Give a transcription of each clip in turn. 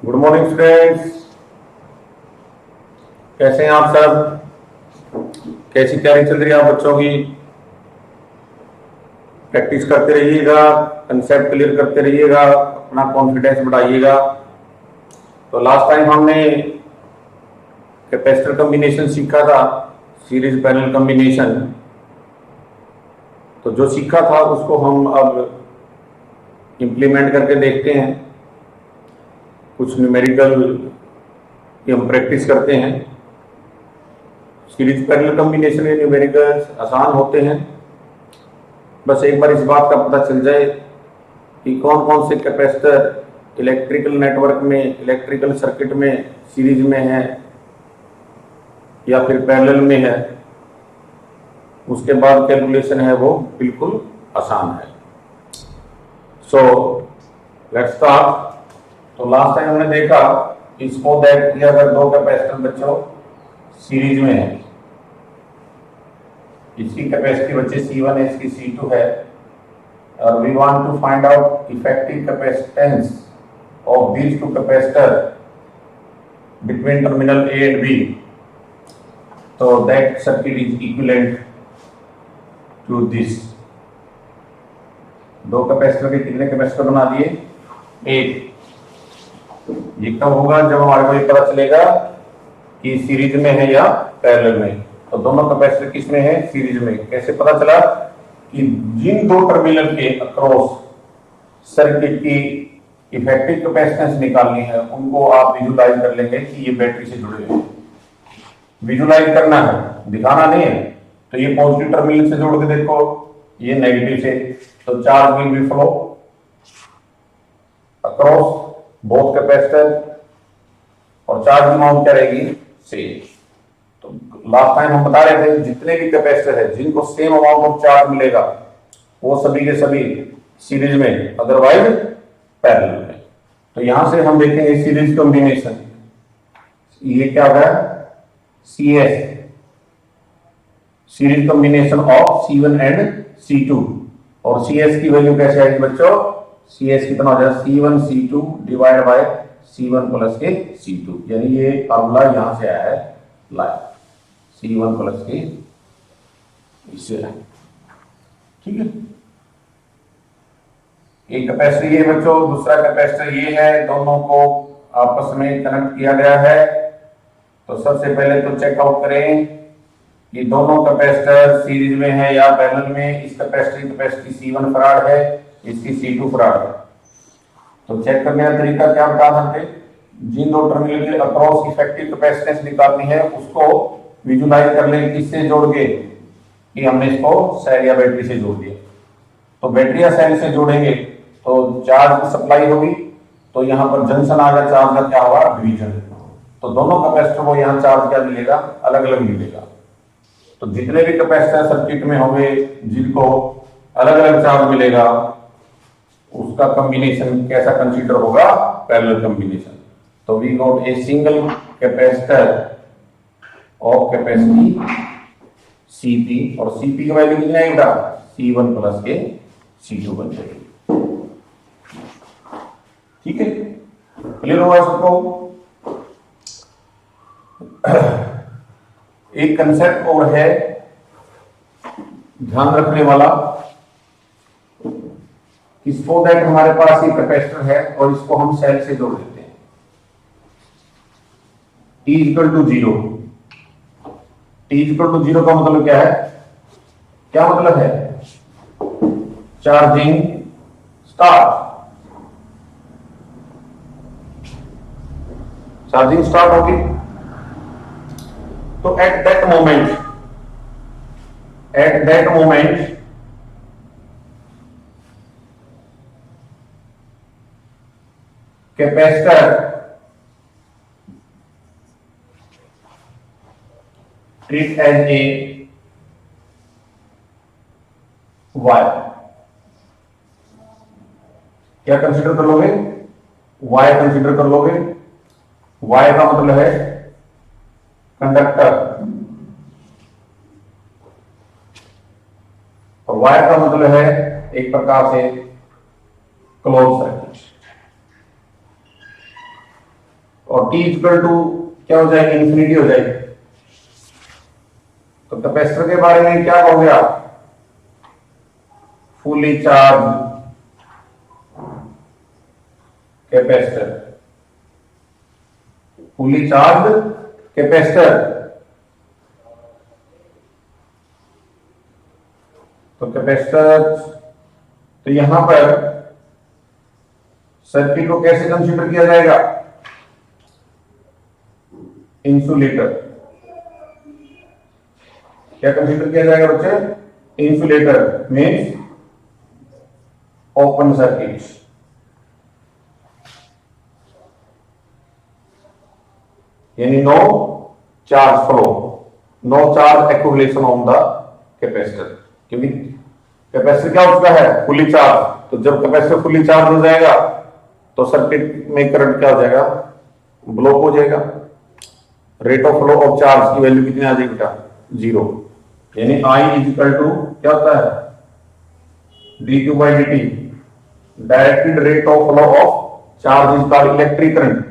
Good morning students. कैसे हैं आप सब? कैसी तैयारी चल रही है आप बच्चों की? प्रैक्टिस करते रहिएगा, कंसेप्ट क्लियर करते रहिएगा, अपना कॉन्फिडेंस बढ़ाइएगा। तो लास्ट टाइम हमने कैपेसिटर कॉम्बिनेशन सीखा था, सीरीज पैरेलल कॉम्बिनेशन। तो जो सीखा था उसको हम अब इम्प्लीमेंट करके देखते हैं। कुछ न्यूमेरिकल की हम प्रैक्टिस करते हैं। सीरीज पैरेलल कॉम्बिनेशन के न्यूमेरिकल्स आसान होते हैं। बस एक बार इस बात का पता चल जाए कि कौन कौन से कैपेसिटर इलेक्ट्रिकल नेटवर्क में, इलेक्ट्रिकल सर्किट में सीरीज में है या फिर पैरेलल में है, उसके बाद कैलकुलेशन है वो बिल्कुल आसान है। So let's start. तो लास्ट टाइम हमने देखा इसको दैट कि अगर दो कैपेसिटर बच्चों सीरीज में है, इसकी कैपेसिटी बच्चे C1 है, इसकी C2 है, और we want to find out effective capacitance of these two capacitor between terminal A and B. So that circuit is equivalent to this. दो कैपेसिटर के कितने कैपेसिटर बना दिए? एक। ये कब होगा? जब हमारे को ये पता चलेगा कि सीरीज में है या पैरेलल में। तो दोनों कैपेसिटर किसमें है? सीरीज में। कैसे पता चला? कि जिन दो टर्मिनल के अक्रॉस सर्किट की इफेक्टिव कैपेसिटेंस निकालनी है उनको आप विजुलाइज कर लेंगे कि ये बैटरी से जुड़े हुए हैं। विजुलाइज करना है, दिखाना नहीं है। तो ये पॉजिटिव टर्मिनल से जोड़ के देखो, ये नेगेटिव से, तो charge will be flow across both capacitor और चार्ज अमाउंट क्या रहेगी? सेम। तो लास्ट टाइम हम बता रहे थे जितने भी कैपेसिटर है जिनको सेम अमाउंट ऑफ चार्ज मिलेगा वो सभी के सभी सीरीज में, अदरवाइज पैरेलल में। तो यहां से हम देखेंगे सीरीज कॉम्बिनेशन। ये क्या होगा? CS, series combination of C1 and C2। और CS की वैल्यू कैसे आएगी बच्चों? CS कितना हो जाएगा? C1 C2 divide by C1 plus के C2। यानी ये फॉर्मूला यहां से आया है, लाइन C1 प्लस के इससे है। ठीक है। एक कैपेसिटर ये बच्चों, दूसरा कैपेसिटर ये है, दोनों को आपस में कनेक्ट किया गया है। तो सबसे पहले तो चेकआउट करें कि दोनों कैपेसिटर सीरीज में है या पैरेलल में। इस कैपेसिटर की कैपेसिटी C1 फराड है, इसकी C2 फराड है। तो चेक करने का तरीका क्या बता सकते? जिन दो टर्मिनल के अक्रॉस इफेक्टिव कैपेसिटेंस निकालनी है उसको विजुलाइज कर लें किससे जोड़ के, कि हमने इसको सेल या बैटरी से जोड़ दिया। तो बैटरी या सेल से जोड़ेंगे तो चार्ज की सप्लाई होगी, तो यहाँ पर जंक्शन आ गया, चार्ज का क्या हुआ? डिवीजन। तो दोनों कैपेसिटर को यहाँ चार्ज क्या मिलेगा? अलग अलग मिलेगा। तो जितने भी कैपेसिटर सर्किट में होंगे जिनको अलग अलग चार्ज मिलेगा उसका कॉम्बिनेशन कैसा कंसीडर होगा? Parallel combination. तो we got a single capacitor of capacity Cp, और Cp की वैल्यू कितनी आएगी बेटा? C1 प्लस के C2 बन जाएगी। ठीक है, क्लियर होगा सबको? एक कंसेप्ट और है ध्यान रखने वाला, इसको दैट हमारे पास ये कैपेसिटर है और इसको हम सेल से जोड़ देते हैं। T equal to 0। T equal to 0 का मतलब क्या है? क्या मतलब है? Charging start. चार्जिंग स्टार्ट होगी तो at that moment capacitor treat as a wire. क्या कंसीडर कर लोगे? वायर कंसीडर कर लोगे। वायर का मतलब है कंडक्टर, और वायर का मतलब है एक प्रकार से क्लोज सर्किट। और t इक्वल टू क्या हो जाएगी, इन्फिनिटी हो जाएगी। तो कैपेसिटर के बारे में क्या कहोगे आप, fully charge capacitor, fully charge capacitor. तो कैपेसिटर, तो यहां पर सर्किट को कैसे कंसीडर किया जाएगा, इंसुलेटर। क्या कंसीडर किया जाएगा बच्चे, इंसुलेटर मीन्स ओपन सर्किट। यानी no charge flow, no charge accumulation on the capacitor, क्योंकि कैपेसिटर क्या हो चुका है, फुली चार्ज। तो जब कैपेसिटर फुली चार्ज हो जाएगा तो सर्किट में करंट क्या हो जाएगा, ब्लॉक हो जाएगा। Rate of flow of charge की वैल्यू कितनी आ जाएगी बेटा, 0। यानी I इज इक्वल टू क्या होता है, dq by dt, directed rate of flow of charge is called electric current.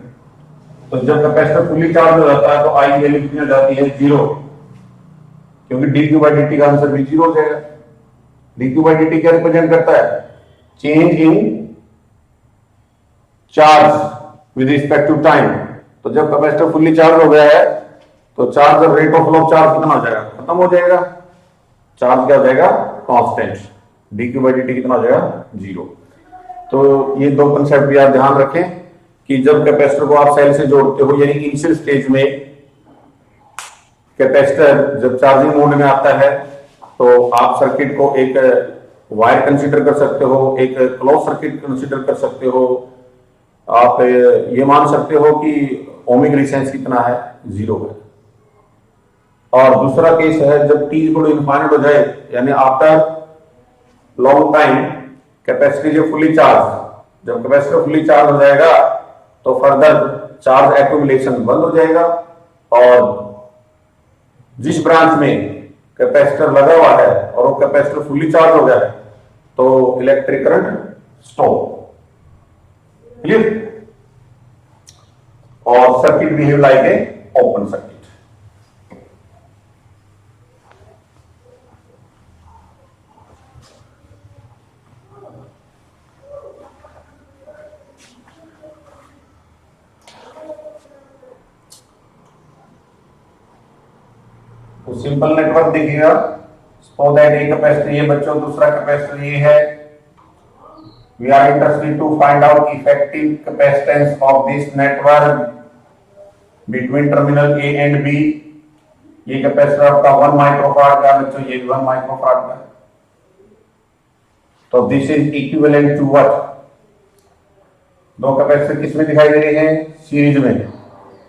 तो जब कैपेसिटर फुली चार्ज हो जाता है तो I की वैल्यू कितनी हो जाती है, 0, क्योंकि dq by dt का आंसर भी 0 हो जाएगा। dq by dt क्या रिप्रेजेंट करता है, change in charge with respect to time. तो जब कैपेसिटर फुल्ली चार्ज हो गया है तो चार्ज और rate of flow of charge कितना हो जाएगा, खत्म हो जाएगा। चार्ज क्या हो जाएगा, कांस्टेंट, dq by dt कितना हो जाएगा, 0। तो ये दो कंसेप्ट भी आप ध्यान रखें कि जब कैपेसिटर को आप सेल से जोड़ते हो, यानी इनिशियल स्टेज में कैपेसिटर जब चार्जिंग मोड में आता है तो आप सर्किट को एक वायर कंसीडर कर सकते हो, एक क्लोज सर्किट कंसीडर कर सकते हो। आप ये मान सकते हो कि ओमिक रेजिस्टेंस कितना है, 0 है। और दूसरा केस है जब t इक्वल टू इनफाइनाइट हो जाए, यानी आफ्टर लॉन्ग टाइम कैपेसिटर जो फुली चार्ज, जब कैपेसिटर फुली चार्ज हो जाएगा तो फर्दर चार्ज एक्यूमुलेशन बंद हो जाएगा, और जिस ब्रांच में कैपेसिटर लगा हुआ है और वो कैपेसिटर फुली चार्ज हो गया है तो इलेक्ट्रिक करंट स्टॉप। क्लियर। और circuit behave like a open circuit. तो सिंपल नेटवर्क देखिएगा, सपोज दैट एक कैपेसिटर ये बच्चों, दूसरा कैपेसिटर ये है। We are interested to find out effective capacitance of this network between terminal A and B। ये कैपेसिटर आपका 1 माइक्रोफारड का बच्चों, ये 1 माइक्रोफारड का। तो this is equivalent to what, दो कैपेसिटर किसमें दिखाई दे रहे हैं, सीरीज में।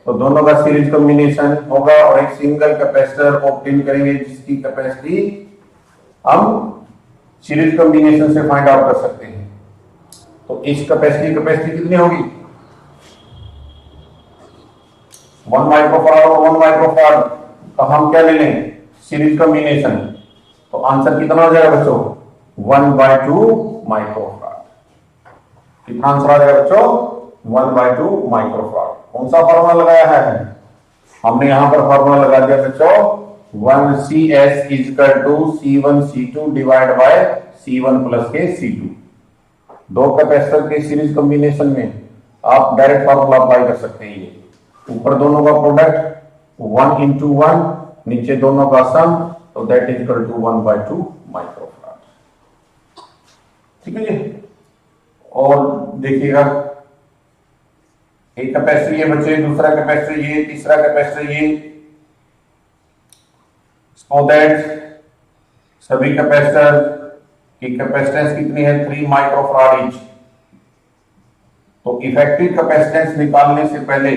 तो दोनों का सीरीज कॉम्बिनेशन होगा और एक सिंगल कैपेसिटर ऑब्टेन करेंगे जिसकी कैपेसिटी हम सीरीज कॉम्बिनेशन से फाइंड आउट कर सकते हैं। तो इस कैपेसिटी कितनी होगी, 1 माइक्रोफारड और 1 माइक्रोफारड का हम क्या ले लें, सीरीज कॉम्बिनेशन। तो आंसर कितना हो जाएगा बच्चों, 1/2 माइक्रोफारड। कितना आंसर आ जाएगा बच्चों, 1/2 माइक्रोफारड। कौन सा फॉर्मूला लगाया है, हमने यहां पर फॉर्मूला लगा दिया बच्चों, 1CS is equal to C1C2 divide by C1 plus के C2। दो कैपेसिटर के सीरीज कॉम्बिनेशन में आप डायरेक्ट फॉर्मूला अप्लाई कर सकते हैं। ये ऊपर दोनों का प्रोडक्ट 1 into 1, नीचे दोनों का सम, तो that is equal to 1/2 microfarad. ठीक है जी। और देखिएगा, एक कैपेसिटर ये बच्चे, दूसरा कैपेसिटर ये, तीसरा कैपेसिटर ये। सो दैट सभी कैपेसिटर की कैपेसिटेंस कितनी है, 3 माइक्रोफारड ईच। तो इफेक्टिव कैपेसिटेंस निकालने से पहले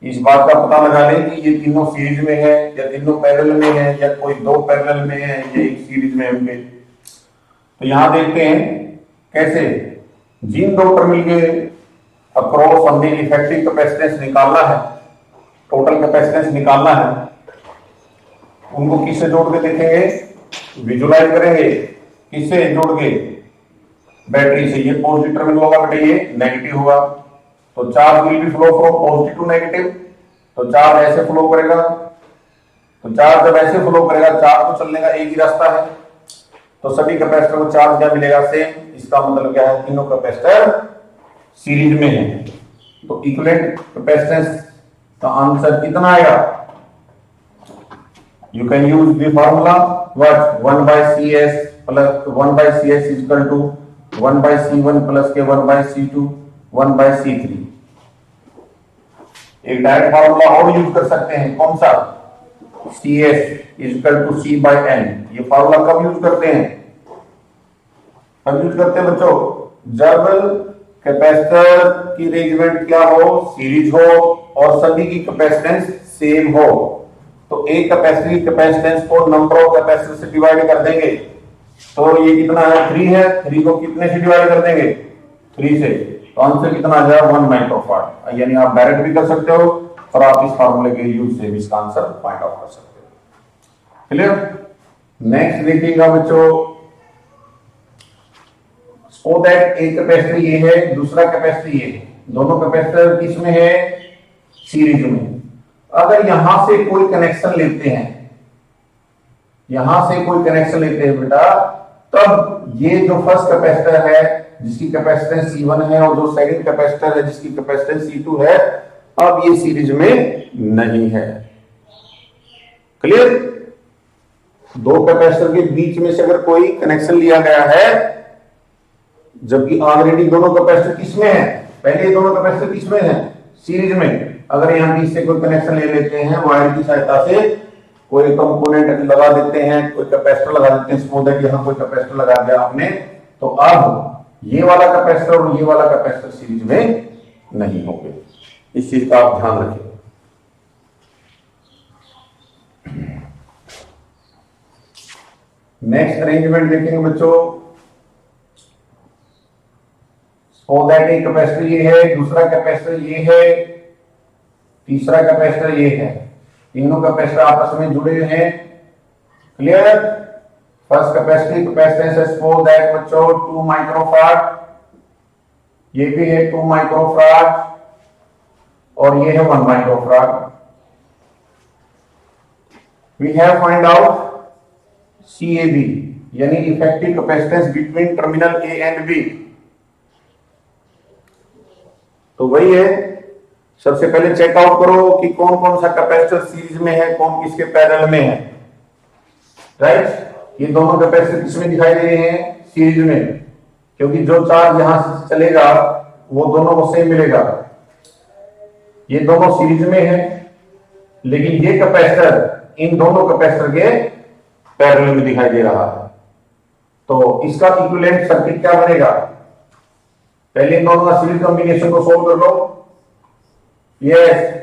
इस बात का पता लगा लें कि ये तीनों सीरीज में है या तीनों पैरेलल में है या कोई दो पैरेलल में है या एक सीरीज में होंगे। तो यहां देखते हैं कैसे, जिन दो टर्मिनल के अक्रॉस हमने इफेक्टिव कैपेसिटेंस निकालना है, टोटल कैपेसिटेंस निकालना है, उनको किससे जोड़ के देखेंगे, विजुलाइज करेंगे। किससे जोड़ के, बैटरी से। ये पॉजिटिव टर्मिनल होगा बेटे, ये नेगेटिव होगा। तो charge will be flow from positive to negative, तो चार्ज ऐसे फ्लो करेगा। तो चार्ज जब ऐसे फ्लो करेगा, चार्ज को चलने का एक ही रास्ता है, तो सभी कैपेसिटर को चार्ज क्या मिलेगा, सेम। इसका मतलब क्या है, तीनों कैपेसिटर सीरीज में है, तो इक्विवेलेंट कैपेसिटेंस का आंसर कितना आएगा? You can use the formula what 1 by CS plus 1 by CS is equal to 1 by C1 plus के 1 by C2 1 by C3। एक डायरेक्ट फॉर्मूला और यूज कर सकते हैं, कौन सा? CS is equal to C by N। ये formula कब यूज करते हैं? कब यूज करते हैं बच्चों? जब कैपेसिटर की अरेंजमेंट क्या हो, सीरीज हो और सभी की कैपेसिटेंस सेम हो। तो एक कैपेसिटर की कैपेसिटेंस को नंबर ऑफ कैपेसिटर से डिवाइड कर देंगे, तो ये कितना है, 3 है। 3 को कितने से डिवाइड कर देंगे? 3 से, तो आंसर कितना आ जाएगा? 1 माइक्रोफारड। यानी आप डायरेक्ट भी कर सकते हो और आप इस फार्मूले के यूज से भी इसका आंसर फाइंड आउट कर सकते हो। क्लियर? नेक्स्ट देखिएगा बच्चों, सो दैट एक कैपेसिटर ये है, दूसरा कैपेसिटर ये है, दोनों कैपेसिटर किसमें है? सीरीज में। अगर यहां से कोई कनेक्शन लेते हैं, यहां से कोई कनेक्शन लेते हैं बेटा, तब ये जो फर्स्ट कैपेसिटर है जिसकी कैपेसिटेंस C1 है और जो सेकंड कैपेसिटर है जिसकी कैपेसिटेंस C2 है, अब ये सीरीज में नहीं है। क्लियर? दो कैपेसिटर के बीच में से अगर कोई कनेक्शन लिया गया है, जबकि ऑलरेडी दोनों कैपेसिटर किसमें है? पहले दोनों कैपेसिटर किसमें है? सीरीज में। अगर यहां बीच से कोई कनेक्शन ले लेते हैं वायर की सहायता से, कोई कंपोनेंट लगा देते हैं, कोई कैपेसिटर लगा देते हैं, सपोज दैट यहां कोई कैपेसिटर लगा दिया आपने, तो अब ये वाला कैपेसिटर और ये वाला कैपेसिटर सीरीज में नहीं होंगे। इस चीज का आप ध्यान रखें। नेक्स्ट अरेंजमेंट देखेंगे बच्चों, सो दैट एक कैपेसिटर ये है, दूसरा कैपेसिटर ये है, तीसरा कैपेसिटर ये है, तीनों कैपेसिटर आपस में जुड़े हैं। क्लियर? फर्स्ट कैपेसिटी कैपेसिटेंस है सपोज दैट बच्चों 2 माइक्रोफारड, ये भी है 2 माइक्रोफारड और ये है 1 microfarad. We have find out CAB यानी effective capacitance between terminal A and B। तो वही है, सबसे पहले चेकआउट करो कि कौन कौन सा कैपेसिटर सीरीज में है, कौन किसके पैरेलल में है। राइट? ये दोनों कैपेसिटर किसमें दिखाई दे रहे हैं? सीरीज में, क्योंकि जो चार्ज यहां से चलेगा वो दोनों को सेम मिलेगा। ये दोनों सीरीज में है, लेकिन ये कैपेसिटर इन दोनों कैपेसिटर के पैरेलल में दिखाई दे रहा है। तो इसका इक्विवेलेंट सर्किट क्या बनेगा? पहले इन दोनों का सीरीज कॉम्बिनेशन को सोल्व कर लो। यस,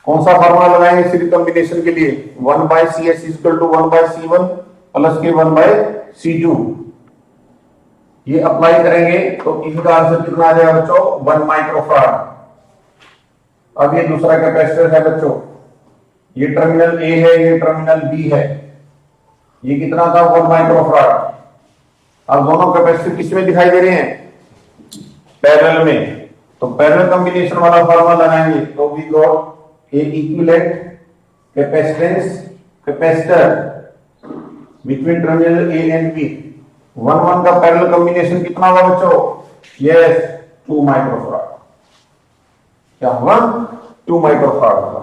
कौन सा फार्मूला लगाएंगे सीरीज कॉम्बिनेशन के लिए? 1 by CS is equal to 1 by C1 plus के 1 by C2। ये अप्लाई करेंगे तो इनका आंसर कितना आ जाएगा बच्चों? 1 माइक्रोफारड। अब ये दूसरा कैपेसिटर है बच्चों, ये टर्मिनल A है, ये टर्मिनल B है, ये कितना था? 1 माइक्रोफारड। अब दोनों कैपेसिटर किसमें दिखाई दे रहे हैं? पैरेलल में। तो पैरेलल कॉम्बिनेशन वाला फार्मूला लगाएंगे तो we got a equivalent capacitance capacitor between terminal A and B। 1 का पैरेलल कॉम्बिनेशन कितना होगा बच्चों? Yes, 2 microfarad. क्या होगा? 2 माइक्रोफारड होगा।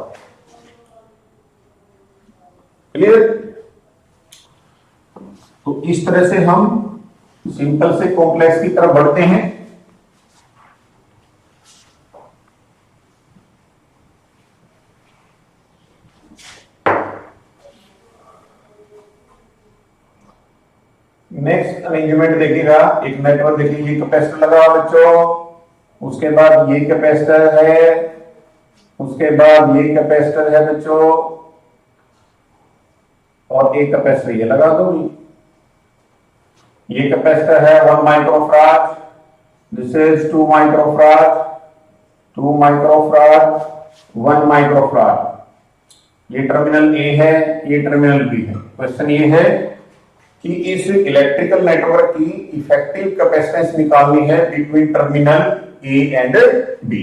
क्लियर? तो इस तरह से हम सिंपल से कॉम्प्लेक्स की तरफ बढ़ते हैं। नेक्स्ट अरेंजमेंट देखिएगा, एक नेटवर्क देखिए, ये कैपेसिटर लगा हुआ बच्चों, उसके बाद ये कैपेसिटर है, उसके बाद ये कैपेसिटर है बच्चों, और एक कैपेसिटर ये लगा दो। ये कैपेसिटर है 1 microfarad, this is 2 microfarad, 2 microfarad, 1 microfarad. ये टर्मिनल A है, ये टर्मिनल B है। क्वेश्चन ये है कि इस इलेक्ट्रिकल नेटवर्क की इफेक्टिव कैपेसिटेंस निकालनी है between terminal A and B.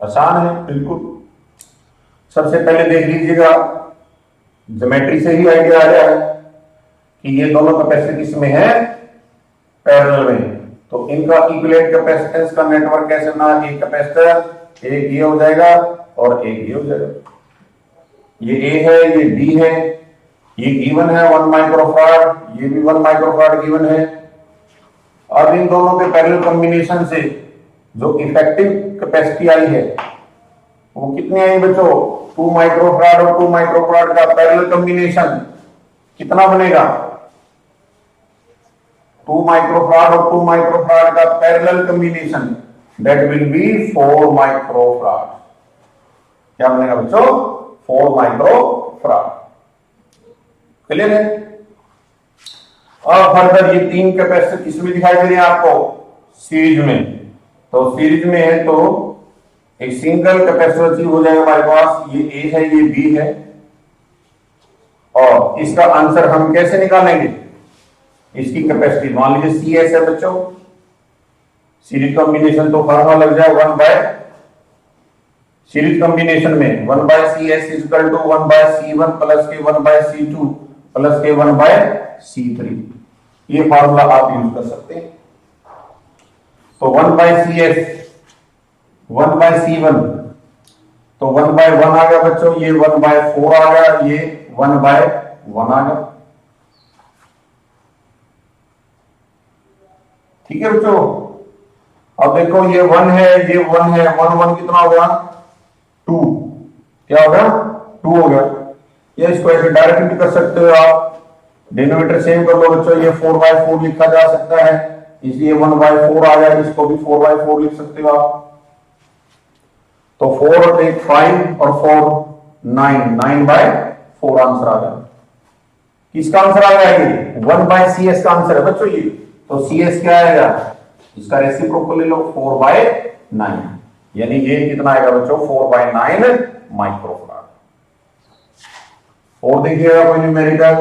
आसान है बिल्कुल। सबसे पहले देख लीजिएगा, ज्योमेट्री से ही आइडिया आ रहा है कि ये दोनों कैपेसिटर किसमें है, पैरेलल में। तो इनका इक्विवेलेंट कैपेसिटेंस का नेटवर्क कैसे ना, एक कैपेसिटर एक ये हो जाएगा और एक ये हो जाएगा। ये ए है, ये बी है, ये गिवन है 1 माइक्रोफारड, ये भी 1 माइक्रोफारड गिवन है। अब इन दोनों के पैरेलल कॉम्बिनेशन से जो इफेक्टिव कैपेसिटी आई है वो कितनी आई बच्चों, 2 माइक्रोफारड और 2 माइक्रोफारड का पैरेलल कॉम्बिनेशन कितना बनेगा, 2 माइक्रोफारड और 2 माइक्रोफारड का parallel combination that will be 4 microfarad. क्या बनेगा बच्चों, 4 माइक्रोफारड। क्लियर है। और फर्दर ये 3 कैपेसिटर किसमें दिखाई दे रहे हैं आपको, सीरीज में। तो सीरीज में है तो एक सिंगल कैपेसिटर अचीव हो जाएगा हमारे पास, ये ए है ये बी है। और इसका आंसर हम कैसे निकालेंगे, इसकी कैपेसिटी मान लीजिए सी एस है बच्चों, सीरीज कॉम्बिनेशन तो फार्मूला लग जाए 1 बाय सीरीज कॉम्बिनेशन में 1 by C S equal to 1 by C1 plus के 1 बाय C2 प्लस के 1 बाय C3। ये फार्मूला आप यूज कर सकते हैं। तो 1 by C S 1 by C1 तो 1 बाय 1 आ गया बच्चों, ये 1 बाय 4 आ गया, ये 1 बाय 1 आ गया। ठीक है बच्चों। अब देखो ये 1 है ये 1 है, 1 1 कितना होगा 2, क्या होगा 2 हो गया। या इसको ऐसे डायरेक्ट भी कर सकते हो आप, डिनोमिनेटर सेम कर लो बच्चों, ये 4 बाय 4 लिखा जा सकता है, इसलिए 1 बाय 4 आ गया, इसको भी 4 बाय 4 लिख सकते हो आप। तो 4 और 8 5 और 4 9, 9 बाय 4 आंसर आ गया। किसका आंसर आ गया, ये 1 बाय सी एस का आंसर है बच्चों ये। तो सी एस क्या आएगा, इसका रेसिप्रोकल ले लो 4 बाय 9, यानी ये कितना आएगा बच्चों 4 बाय 9 माइक्रोफारड। और देखिएगा कोई न्यूमेरिकल,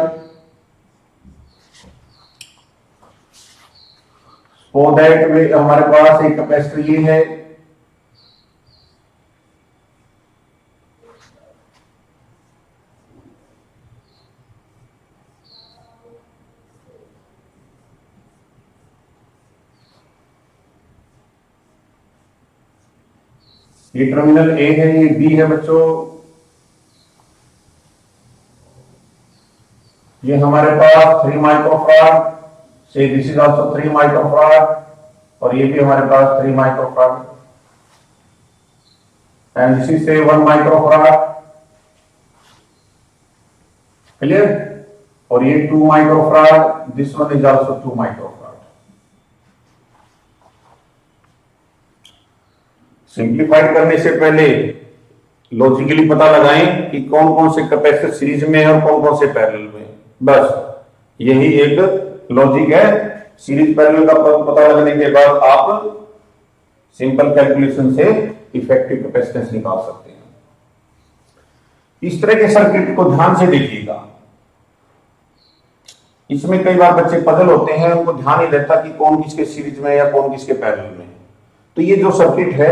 सो दैट में हमारे पास एक कैपेसिटर ये है, ये टर्मिनल ए है ये बी है बच्चों, ये हमारे पास 3 माइक्रोफारड से दिस इज आल्सो 3 माइक्रोफारड और ये भी हमारे पास 3 माइक्रोफारड एंड दिस इज से 1 माइक्रोफारड। क्लियर। और ये 2 microfarad, this one is also 2 microfarad. Simplified करने से पहले लॉजिकली पता लगाएं कि कौन कौन से कैपेसिटर सीरीज में है और कौन कौन से पैरेलल में। बस यही एक लॉजिक है। सीरीज पैरेलल का पता लगने के बाद आप सिंपल कैलकुलेशन से इफेक्टिव कैपेसिटेंस निकाल सकते हैं। इस तरह के सर्किट को ध्यान से देखिएगा, इसमें कई बार बच्चे पजल होते हैं, उनको ध्यान नहीं रहता कि कौन किसके सीरीज में या कौन किसके पैरेलल में। तो ये जो सर्किट है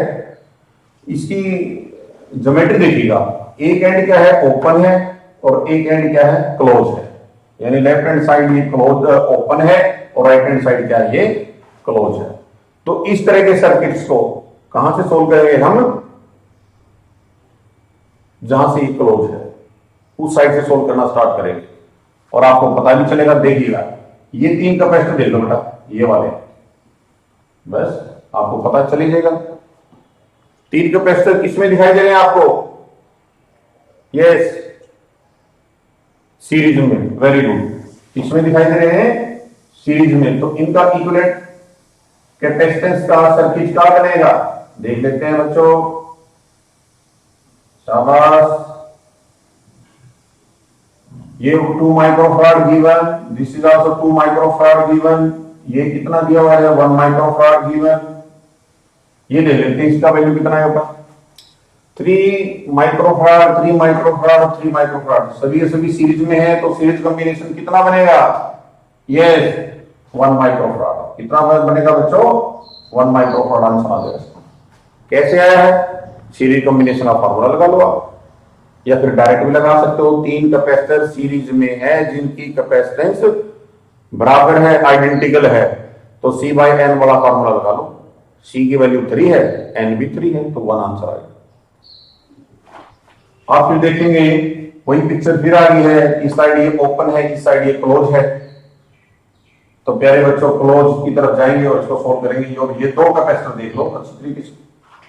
इसकी ज्योमेट्री देखिएगा, एक एंड क्या है ओपन है और एक एंड क्या है क्लोज है, यानी लेफ्ट हैंड साइड ये क्लोज ओपन है और राइट हैंड साइड क्या है ये क्लोज है। तो इस तरह के सर्किट्स को कहां से सोल्व करेंगे हम, जहां से ये क्लोज है उस साइड से सोल्व करना स्टार्ट करेंगे और आपको पता भी चलेगा। देखिएगा ये 3 कैपेसिटर देख लो बेटा, ये वाले, बस आपको पता चल जाएगा 3 कैपेसिटर किसमें दिखाई दे रहे हैं आपको, यस सीरीज में। वेरी गुड, किसमें दिखाई दे रहे हैं सीरीज में। तो इनका इक्विवेलेंट कैपेसिटेंस का सर्किट क्या बनेगा देख लेते हैं बच्चों, शाबाश। ये 2 microfarad given, this is also 2 microfarad given, ये कितना दिया हुआ है 1 माइक्रोफारड गिवन। ये ले लेते हैं, इसका वैल्यू कितना होगा 3 माइक्रोफारड 3 माइक्रोफारड 3 माइक्रोफारड, सभी सीरीज में है। तो सीरीज कॉम्बिनेशन कितना बनेगा, यस 1 माइक्रोफारड। कितना बनेगा बच्चों 1 माइक्रोफारड आंसर आ जाएगा। कैसे आया है? सीरीज कॉम्बिनेशन ऑफ फार्मूला लगा लो आप, या फिर डायरेक्ट भी लगा सकते हो। तीन कैपेसिटर सीरीज में है जिनकी कैपेसिटेंस बराबर है, आइडेंटिकल है, तो C बाई एन वाला फार्मूला लगा लो। C की वैल्यू 3 है, N भी 3 है, तो 1 आंसर आएगा। आप फिर देखेंगे वही पिक्चर फिर आ गई है, इस साइड ये ओपन है, इस साइड ये क्लोज है। तो प्यारे बच्चों क्लोज की तरफ जाएंगे और इसको सोल्व करेंगे। और ये दो कैपेसिटर देख लो अच्छी तरीके से,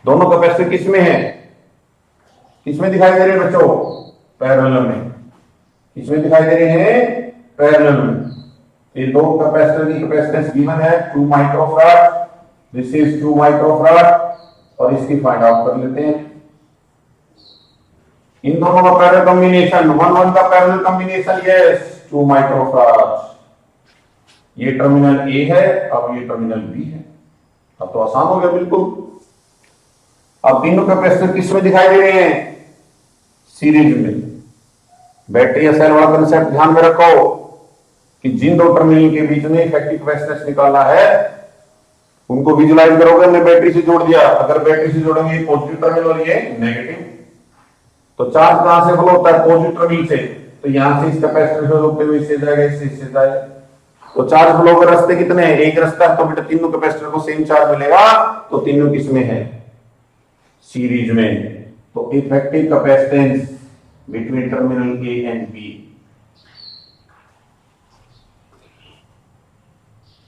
दोनों कैपेसिटर किसमें है? किसमें दिखाई दे रहे हैं बच्चों? पैरेलल में। किसमें दिखाई दे रहे हैं? पैरेलल में। ये दो कैपेसिटर की कैपेसिटेंस गिवन है 2 माइक्रोफैराड, दिस इज 2 माइक्रोफैराड, और इसकी फाइंड आउट कर लेते हैं। इन दोनों का पैरेलल कॉम्बिनेशन 1-1 का पैरेलल कॉम्बिनेशन, यस 2 माइक्रोफैराड। ये टर्मिनल ए है, अब ये टर्मिनल बी है। अब तो आसान हो गया बिल्कुल। अब तीनों कैपेसिटर किस में दिखाई दे रहे हैं? सीरीज में। बैटरी या सेल वाला कंसेप्ट ध्यान में रखो कि जिन दो टर्मिनल के बीच में इफेक्टिव कैपेसिटेंस निकालना है उनको विजुलाइज करोगे। हमने बैटरी से जोड़ दिया, अगर बैटरी से जोड़ेंगे ये पॉजिटिव टर्मिनल और ये नेगेटिव, तो चार्ज कहां से फ्लो होता है? पॉजिटिव टर्मिनल से। तो यहां से इस कैपेसिटर से होते हुए इससे जाएगा, इससे जाएगा। तो चार्ज फ्लो के रास्ते कितने हैं? एक रास्ता है, तो बेटा तीनों कैपेसिटर को सेम चार्ज मिलेगा। तो तीनों किसमें है? सीरीज में। तो effective capacitance between terminal A and B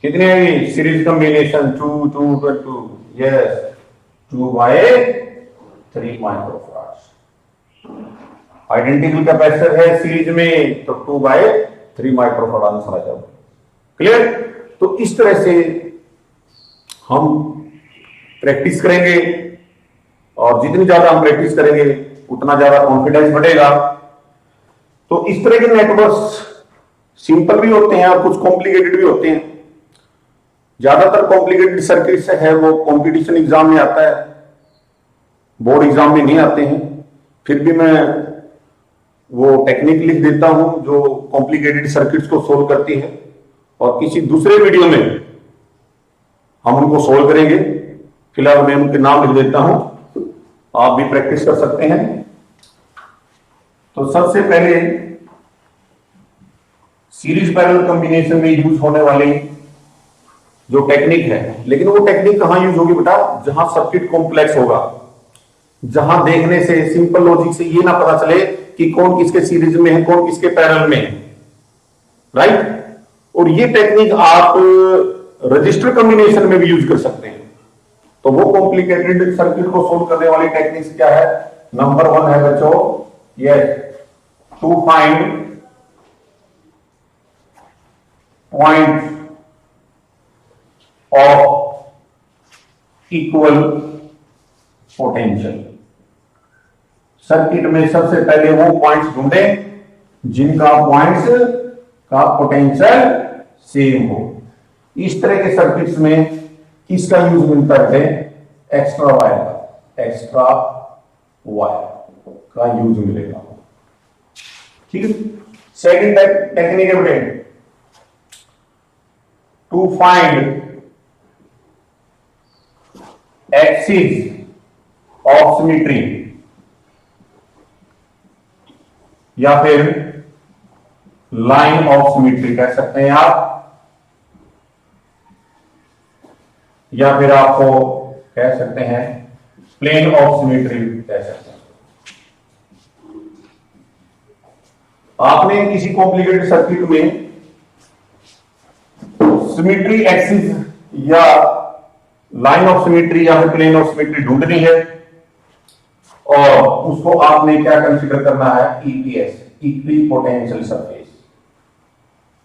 कितनी है? Series combination 2 yes 2/3 microfarad. Identical capacitor है सीरीज में, तो 2/3 माइक्रोफैराड आंसर आ जाएगा। क्लियर? तो इस तरह से हम प्रैक्टिस करेंगे, और जितनी ज्यादा हम प्रैक्टिस करेंगे उतना ज्यादा कॉन्फिडेंस बढ़ेगा। तो इस तरह के नेटवर्क्स सिंपल भी होते हैं और कुछ कॉम्प्लिकेटेड भी होते हैं। ज्यादातर कॉम्प्लिकेटेड सर्किट है वो कंपटीशन एग्जाम में आता है, बोर्ड एग्जाम में नहीं आते हैं। फिर भी मैं वो टेक्निक लिख देता हूं जो कॉम्प्लिकेटेड सर्किट्स को सोल्व करती है, और किसी दूसरे वीडियो में हम उनको सोल्व करेंगे। फिलहाल मैं उनके नाम लिख देता हूं, आप भी प्रैक्टिस कर सकते हैं। तो सबसे पहले सीरीज पैरेलल कॉम्बिनेशन में यूज होने वाली जो टेक्निक है, लेकिन वो टेक्निक कहां यूज होगी बेटा? जहां सर्किट कॉम्प्लेक्स होगा, जहां देखने से सिंपल लॉजिक से ये ना पता चले कि कौन किसके सीरीज में है, कौन किसके पैरेलल में है, राइट? और ये टेक्निक आप रजिस्टर कॉम्बिनेशन में भी यूज कर सकते हैं। तो वो कॉम्प्लिकेटेड सर्किट को सोल्व करने वाली टेक्निक्स क्या है? नंबर 1 है बच्चों, ये to find point of equal potential. Circuit में सबसे पहले वो पॉइंट्स ढूंढें जिनका पॉइंट्स का पोटेंशियल सेम हो। इस तरह के सर्किट्स में किसका यूज मिलता है? एक्स्ट्रा वायर का, एक्स्ट्रा वायर का यूज मिलेगा। ठीक है। सेकंड टेक्निक है बेटे, to find axis of symmetry, या फिर लाइन ऑफ सिमेट्री कह सकते हैं आप, या फिर आपको कह सकते हैं प्लेन ऑफ सिमेट्री कह सकते हैं। आपने किसी कॉम्प्लिकेटेड सर्किट में सिमेट्री एक्सिस या लाइन ऑफ सिमेट्री या फिर प्लेन ऑफ सिमेट्री ढूंढनी है, और उसको आपने क्या कंसीडर करना है? EPS, equi potential surface.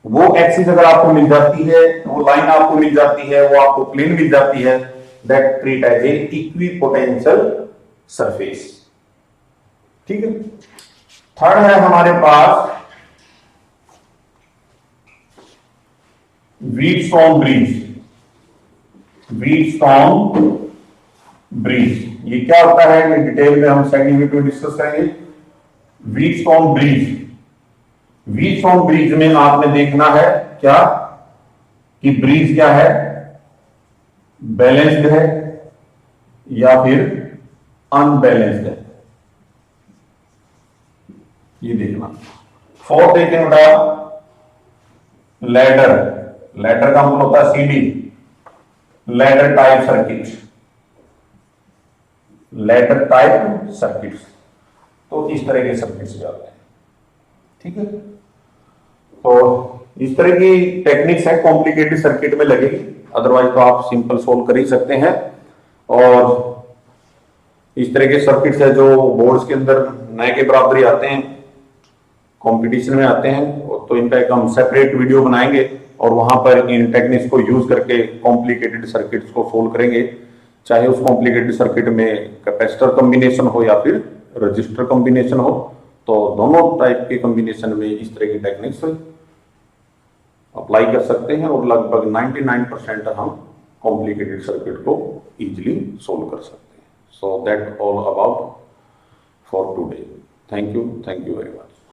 वो एक्सिस अगर आपको मिल जाती है, वो लाइन आपको मिल जाती है, वो आपको प्लेन मिल जाती है, that treat as a equipotential surface. ठीक है। थर्ड है हमारे पास व्हीटस्टोन ब्रिज। व्हीटस्टोन ब्रिज ये क्या होता है, ये डिटेल में हम सेकंड वीडियो में डिस्कस करेंगे। व्हीटस्टोन ब्रिज, व्हीटस्टोन ब्रिज में आपने देखना है क्या कि ब्रिज क्या है? बैलेंस्ड है, या फिर अनबैलेंस्ड है, ये देखना। फोर्थ देखेंगे बेटा लैडर, लैडर का मतलब होता है CD, ladder type circuit, ladder type circuits, तो इस तरह के सर्किट्स जाते हैं। ठीक है, तो इस तरह की टेक्निक्स है, कॉम्प्लिकेटेड सर्किट में लगेगी, अदरवाइज तो आप सिंपल सोल्व कर ही सकते हैं। और इस तरह के सर्किट्स है जो बोर्ड्स के अंदर नए के बराबर ही आते हैं, कंपटीशन में आते हैं, तो इनका एक हम सेपरेट वीडियो बनाएंगे और वहां पर इन टेक्निक्स को यूज करके कॉम्प्लिकेटेड सर्किट्स को सोल्व करेंगे, चाहे उस कॉम्प्लिकेटेड सर्किट में कैपेसिटर कॉम्बिनेशन हो या फिर रजिस्टर कॉम्बिनेशन हो। तो दोनों टाइप के कॉम्बिनेशन में इस तरह की टेक्निक्स अप्लाई कर सकते हैं और लगभग 99% हम कॉम्प्लिकेटेड सर्किट को इजीली सोल्व कर सकते हैं। So that all about for today. Thank you very much.